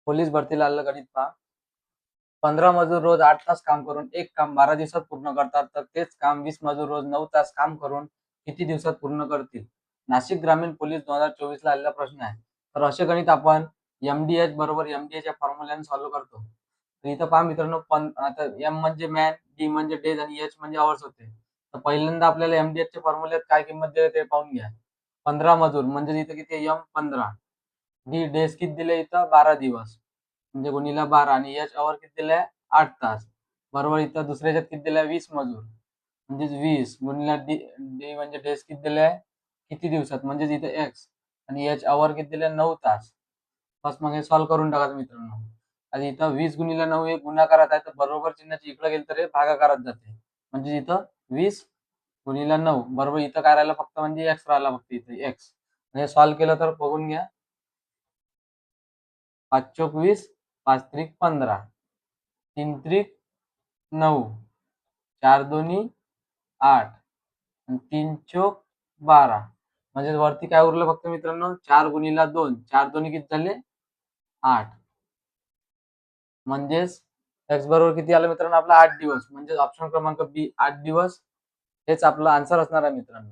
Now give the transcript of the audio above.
Police भरतीला आलेलं गणित पहा. 15 मजूर रोज 8 तास काम करून एक काम 12 दिवसात पूर्ण करतात, तर तेच काम 20 मजूर रोज 9 तास काम करून किती दिवसात पूर्ण करतील? नाशिक ग्रामीण पोलीस 2024 ला आलेला प्रश्न आहे. तर असे गणित आपण MDH बरोबर MDH या फॉर्म्युल्याने सॉल्व्ह करतो. तर इथं पहा मित्रांनो, आता M म्हणजे मॅन, D म्हणजे डेज आणि H म्हणजे आवर्स होते. तर पहिल्यांदा आपल्याला MDH च्या फॉर्म्युल्यात काय किंमत दिली ते पाहून घ्या. 15 मजूर म्हणजे इथं किती M 15, D डेज किती दिले इथं 12 दिवस म्हणजे गुणिले 12 आणि H आवर किती दिलाय 8 तास. बरोबर इथं दुसऱ्या ह्याच्यात किती दिलाय 20 मजूर म्हणजे 20 गुणिले D म्हणजे डेज किती दिलाय किती दिवसात म्हणजे इथं X आणि H आवर किती दिलाय 9 तास. बस मग हे सॉल्व्ह करून टाका मित्रांनो. आणि इथं 20 गुणिले 9 हे गुणाकारात आहे, तर बरोबर चिन्हाची इकडे गेलं तर हे भागाकारात जाते. म्हणजे इथं 20 गुणिले 9 बरोबर इथं काय राहिलं फक्त म्हणजे X राहिला फक्त इथे X. हे सॉल्व्ह केलं तर बघून घ्या. 5 चोक 20, 5 त्रिक 15, 3 त्रिक 9, 4 दोन्ही 8 आणि 3 चोक 12. म्हणजे वरती काय उरलं फक्त मित्रांनो 4 गुणिले 2, 4 दोन्ही किती झाले 8. म्हणजेच X बरोबर किती आलं मित्रांनो आपला 8 दिवस. म्हणजे ऑप्शन क्रमांक B 8 दिवस हेच आपलं आन्सर असणार आहे मित्रांनो.